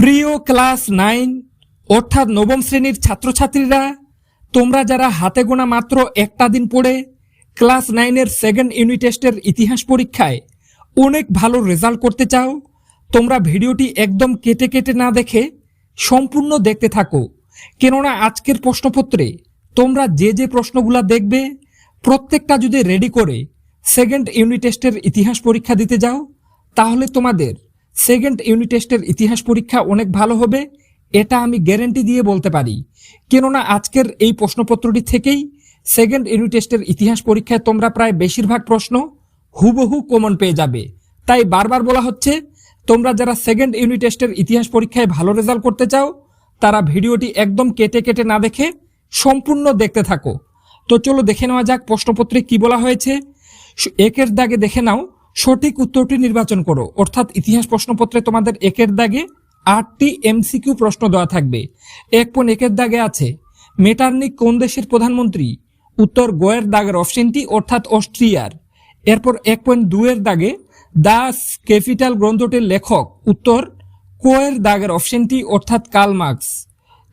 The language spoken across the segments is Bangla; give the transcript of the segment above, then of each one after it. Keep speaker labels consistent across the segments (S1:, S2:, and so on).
S1: প্রিয় ক্লাস 9 অর্থাৎ নবম শ্রেণীর ছাত্রছাত্রীরা, তোমরা যারা হাতে গোনা মাত্র একটা দিন পড়ে ক্লাস 9-এর সেকেন্ড ইউনিট টেস্টের ইতিহাস পরীক্ষায় অনেক ভালো রেজাল্ট করতে চাও, তোমরা ভিডিওটি একদম কেটে কেটে না দেখে সম্পূর্ণ দেখতে থাকো। কেননা আজকের প্রশ্নপত্রে তোমরা যে যে প্রশ্নগুলো দেখবে প্রত্যেকটা যদি রেডি করে সেকেন্ড ইউনিট টেস্টের ইতিহাস পরীক্ষা দিতে যাও, তাহলে তোমাদের সেকেন্ড ইউনিট টেস্টের ইতিহাস পরীক্ষা অনেক ভালো হবে, এটা আমি গ্যারেন্টি দিয়ে বলতে পারি। কেননা আজকের এই প্রশ্নপত্রটি থেকেই সেকেন্ড ইউনিট টেস্টের ইতিহাস পরীক্ষায় তোমরা প্রায় বেশিরভাগ প্রশ্ন হুবহু কমন পেয়ে যাবে। তাই বারবার বলা হচ্ছে, তোমরা যারা সেকেন্ড ইউনিট টেস্টের ইতিহাস পরীক্ষায় ভালো রেজাল্ট করতে চাও, তারা ভিডিওটি একদম কেটে কেটে না দেখে সম্পূর্ণ দেখতে থাকো। তো চলো দেখে নেওয়া যাক প্রশ্নপত্রে কি বলা হয়েছে। একের দাগে দেখে নাও, সঠিক উত্তরটি নির্বাচন করো। অর্থাৎ ইতিহাস প্রশ্নপত্রে তোমাদের একের দাগে 8টি এমসিকিউ প্রশ্ন দেওয়া থাকবে। 1.1-এর দাগে আছে মেটারনিক কোন দেশের প্রধানমন্ত্রী? উত্তর গোয়ের দাগের অপশনটি অর্থাৎ অস্ট্রিয়ার। এরপর 1.2-এর দাগে দাস ক্যাপিটাল গ্রন্থটির লেখক? উত্তর কোয়ের দাগের অপশনটি অর্থাৎ কার্ল মার্কস।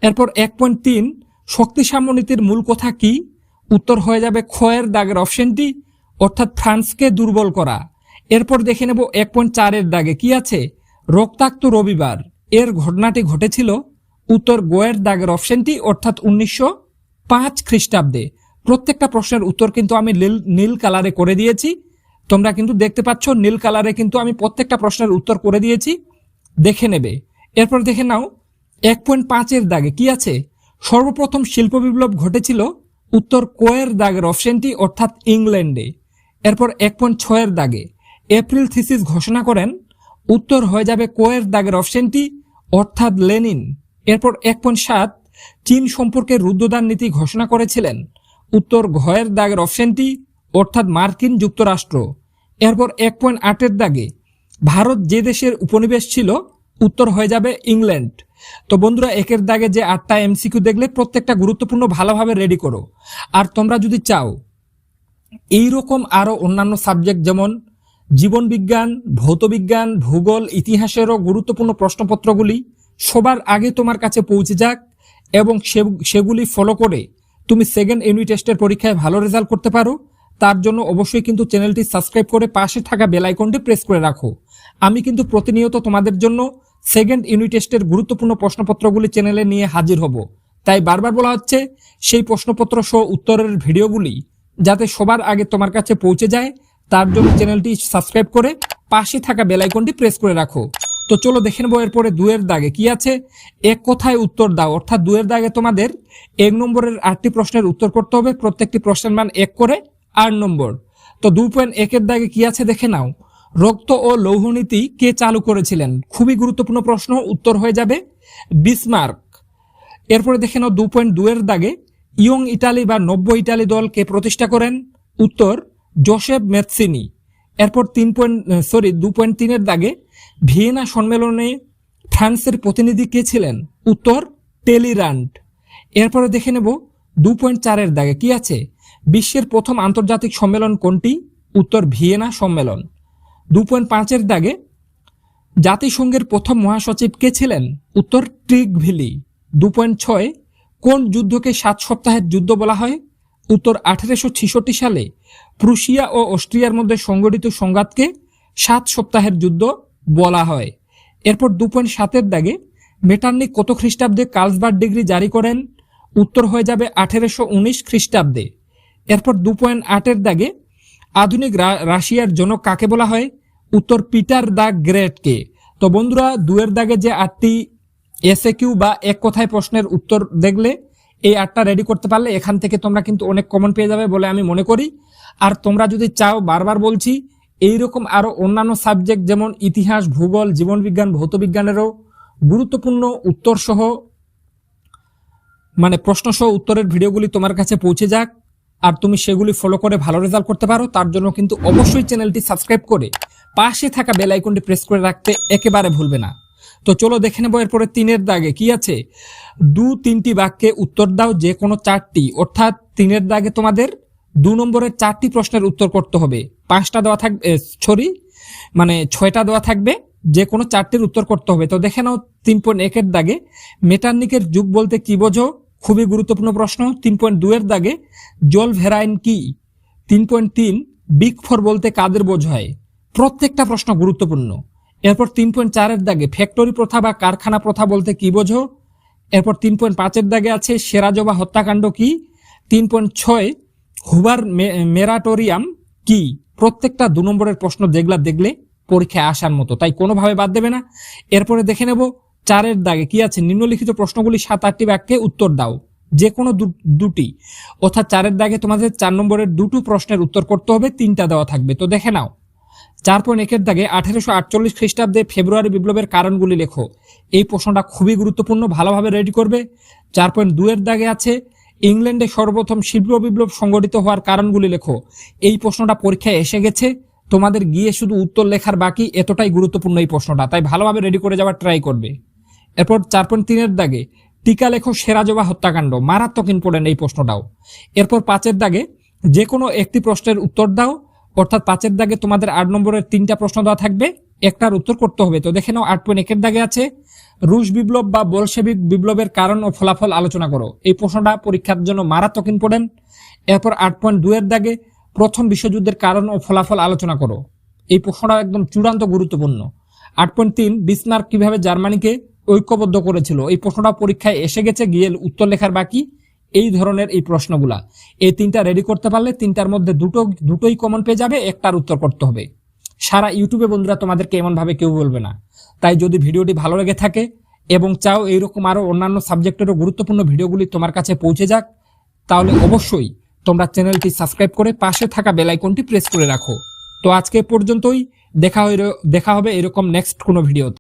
S1: এরপর 1.3 শক্তি সাম্যনীতির মূল কথা কি? উত্তর হয়ে যাবে ক্ষয়ের দাগের অপশনটি অর্থাৎ ফ্রান্সকে দুর্বল করা। এরপর দেখে নেব 1.4-এর দাগে কি আছে? রক্তাক্ত রবিবার এর ঘটনাটি ঘটেছিল? উত্তর গোয়ের দাগের অপশনটি অর্থাৎ 1905 খ্রিস্টাব্দে। প্রত্যেকটা প্রশ্নের উত্তর কিন্তু আমি নীল কালারে করে দিয়েছি, তোমরা কিন্তু দেখতে পাচ্ছ নীল কালারে কিন্তু আমি প্রত্যেকটা প্রশ্নের উত্তর করে দিয়েছি, দেখে নেবে। এরপর দেখে নাও 1.5-এর দাগে কি আছে? সর্বপ্রথম শিল্প বিপ্লব ঘটেছিল? উত্তর কোয়ের দাগের অপশনটি অর্থাৎ ইংল্যান্ডে। এরপর 1.6-এর দাগে এপ্রিল থিসিস ঘোষণা করেন? উত্তর হয়ে যাবে কোয়ের দাগের অপশনটি অর্থাৎ লেনিন। এরপর 1.7 চীন সম্পর্কে রুদ্ধদ্বার নীতি ঘোষণা করেছিলেন? উত্তর ঘয়ের দাগের অপশনটি অর্থাৎ মার্কিন যুক্তরাষ্ট্র। এরপর 1.8-এর দাগে ভারত যে দেশের উপনিবেশ ছিল? উত্তর হয়ে যাবে ইংল্যান্ড। তো বন্ধুরা, একের দাগে যে 8টা এমসিকিউ দেখলে প্রত্যেকটা গুরুত্বপূর্ণ ভালোভাবে রেডি করো। আর তোমরা যদি চাও এইরকম আরো অন্যান্য সাবজেক্ট যেমন জীবন বিজ্ঞান, ভৌতবিজ্ঞান, ভূগোল, ইতিহাসেরও গুরুত্বপূর্ণ প্রশ্নপত্রগুলি সবার আগে তোমার কাছে পৌঁছে যাক এবং সেগুলি ফলো করে তুমি সেকেন্ড ইউনিট টেস্টের পরীক্ষায় ভালো রেজাল্ট করতে পারো, তার জন্য অবশ্যই কিন্তু চ্যানেলটি সাবস্ক্রাইব করে পাশে থাকা বেল আইকনটি প্রেস করে রাখো। আমি কিন্তু প্রতিনিয়ত তোমাদের জন্য সেকেন্ড ইউনিট টেস্টের গুরুত্বপূর্ণ প্রশ্নপত্রগুলি চ্যানেলে নিয়ে হাজির হব। তাই বারবার বলা হচ্ছে, সেই প্রশ্নপত্র সহ উত্তরের ভিডিওগুলি যাতে সবার আগে তোমার কাছে পৌঁছে যায়, তার জন্য চ্যানেলটি সাবস্ক্রাইব করে পাশে থাকা বেল আইকনটি প্রেস করে রাখো। তো চলো দেখে নেবো এরপরে 2-এর দাগে কি আছে। এক কথায় উত্তর দাও। অর্থাৎ 2-এর দাগে তোমাদের 1 নম্বরের 8টি প্রশ্নের উত্তর করতে হবে, প্রত্যেকটি প্রশ্নের মান 1 করে 8 নম্বর। তো 2.1-এর দাগে কি আছে দেখে নাও, রক্ত ও লৌহনীতি কে চালু করেছিলেন? খুবই গুরুত্বপূর্ণ প্রশ্ন, উত্তর হয়ে যাবে বিসমার্ক। এরপরে দেখে নাও 2.2-এর দাগে ইয়ং ইটালি বা নব্য ইটালি দল কে প্রতিষ্ঠা করেন? উত্তর জোসেফ মেৎসিনি। এরপর 2.3-এর দাগে ভিয়েনা সম্মেলনে ফ্রান্সের প্রতিনিধি কে ছিলেন? উত্তর টেলিরান্ড। এরপরে দেখে নেব 2.4-এর দাগে কি আছে? বিশ্বের প্রথম আন্তর্জাতিক সম্মেলন কোনটি? উত্তর ভিয়েনা সম্মেলন। 2.5-এর দাগে জাতিসংঘের প্রথম মহাসচিব কে ছিলেন? উত্তর ট্রিগভিলি। 2.6 কোন যুদ্ধকে 7 সপ্তাহের যুদ্ধ বলা হয়? উত্তর 1866 সালে প্রুশিয়া ও অস্ট্রিয়ার মধ্যে সংঘটিত সংঘাতকে 7 সপ্তাহের যুদ্ধ বলা হয়। এরপর 2.7-এর দাগে মেটারনিক কত খ্রিস্টাব্দে কার্লসবার্গ ডিগ্রি জারি করেন? উত্তর হয়ে যাবে 1819 খ্রিস্টাব্দে। এরপর 2.8-এর দাগে আধুনিক রাশিয়ার জনক কাকে বলা হয়? উত্তর পিটার দ্য গ্রেটকে। তো বন্ধুরা, 2-এর দাগে যে 8টি এসএকিউ বা এক কথায় প্রশ্নের উত্তর দেখলে, এই 8টা রেডি করতে পারলে এখান থেকে তোমরা কিন্তু অনেক কমন পেয়ে যাবে বলে আমি মনে করি। আর তোমরা যদি চাও, বারবার বলছি, এইরকম আরো অন্যান্য সাবজেক্ট যেমন ইতিহাস, ভূগোল, জীবনবিজ্ঞান, ভৌতবিজ্ঞানেরও গুরুত্বপূর্ণ উত্তর সহ প্রশ্ন সহ উত্তরের ভিডিওগুলি তোমার কাছে পৌঁছে যাক আর তুমি সেগুলি ফলো করে ভালো রেজাল্ট করতে পারো, তার জন্য কিন্তু অবশ্যই চ্যানেলটি সাবস্ক্রাইব করে পাশে থাকা বেল আইকনটি প্রেস করে রাখতে একেবারে ভুলবে না। তো চলো দেখে নেবো এরপরে 3-এর দাগে কি আছে। 2-3টি বাক্যে উত্তর দাও যে কোনো 4টি। অর্থাৎ 3-এর দাগে তোমাদের 2 নম্বরের 4টি প্রশ্নের উত্তর করতে হবে। 5টা দেওয়া থাকবে, 6টা দেওয়া থাকবে, যে কোনো 4টির উত্তর করতে হবে। তো দেখে নাও 3.1 দাগে মেটার্নিকের যুগ বলতে কি বোঝো? খুবই গুরুত্বপূর্ণ প্রশ্ন। 3.2 দাগে জল ভেরাইন কি? 3.3 বিগ ফোর বলতে কাদের বোঝায়? প্রত্যেকটা প্রশ্ন গুরুত্বপূর্ণ। এরপর 3.4 দাগে ফ্যাক্টরি প্রথা বা কারখানা প্রথা বলতে কি বোঝো? এরপর 3.5 দাগে আছে সেরাজবা হত্যাকাণ্ড কি? 3.6 হুবার মেরাটোরিয়াম কি? প্রত্যেকটা 2 নম্বরের প্রশ্ন দেখলে পরীক্ষায় আসার মতো, তাই কোনোভাবে বাদ দেবে না। এরপরে দেখে নেব 4 দাগে কি আছে, নিম্নলিখিত প্রশ্নগুলি 7-8টি বাক্যে উত্তর দাও, যে কোনো দুটি। অর্থাৎ 4 দাগে তোমাদের 4 নম্বরের 2টো প্রশ্নের উত্তর করতে হবে, 3টা দেওয়া থাকবে। তো দেখে নাও। 4.1 দাগে 1848 খ্রিস্টাব্দে ফেব্রুয়ারি বিপ্লবের কারণগুলি লেখো। এই প্রশ্নটা খুবই গুরুত্বপূর্ণ, ভালোভাবে রেডি করবে। 4.2 দাগে আছে ইংল্যান্ডে সর্বপ্রথম শিল্প বিপ্লব সংগঠিত হওয়ার কারণগুলি লেখো। এই প্রশ্নটা পরীক্ষায় এসে গেছে, তোমাদের গিয়ে শুধু উত্তর লেখার বাকি, এতটাই গুরুত্বপূর্ণ এই প্রশ্নটা, তাই ভালোভাবে রেডি করে যাওয়ার ট্রাই করবে। এরপর 4.3 দাগে টিকা লেখো সেরাজবা হত্যাকাণ্ড, মারাত্মক ইম্পর্টেন্ট এই প্রশ্নটাও। এরপর 5 দাগে যে কোনো একটি প্রশ্নের উত্তর দাও, অর্থাৎ 5 দাগে তোমাদের 8 নম্বরের 3টা প্রশ্ন দেওয়া থাকবে, একটার উত্তর করতে হবে। তো দেখে নাও 8.1 দাগে আছে রুশ বিপ্লব বা বলশেভিক বিপ্লবের কারণ ও ফলাফল আলোচনা করো। এই প্রশ্নটা পরীক্ষার জন্য মারাত্মক ইম্পর্টেন্ট। এরপর 8.2 দাগে প্রথম বিশ্বযুদ্ধের কারণ ও ফলাফল আলোচনা করো। এই প্রশ্নটা একদম চূড়ান্ত গুরুত্বপূর্ণ। 8.3 বিসমার্ক কিভাবে জার্মানিকে ঐক্যবদ্ধ করেছিল। এই প্রশ্নটা পরীক্ষায় এসে গেছে, গিয়ে উত্তর লেখার বাকি। এই ধরনের এই প্রশ্নগুলা, এই 3টা রেডি করতে পারলে 3টার মধ্যে দুটোই কমন পেয়ে যাবে, একটার উত্তর করতে হবে। সারা ইউটিউবে বন্ধুরা তোমাদেরকে এমন ভাবে কেউ বলবে না। তাই যদি ভিডিওটি ভালো লেগে থাকে এবং চাও এইরকম আরো অন্যান্য সাবজেক্টেরও গুরুত্বপূর্ণ ভিডিওগুলি তোমার কাছে পৌঁছে যাক, তাহলে অবশ্যই তোমরা চ্যানেলটি সাবস্ক্রাইব করে পাশে থাকা বেল আইকনটি প্রেস করে রাখো। তো আজকে পর্যন্তই, দেখা হবে এরকম নেক্সট কোনো ভিডিওতে।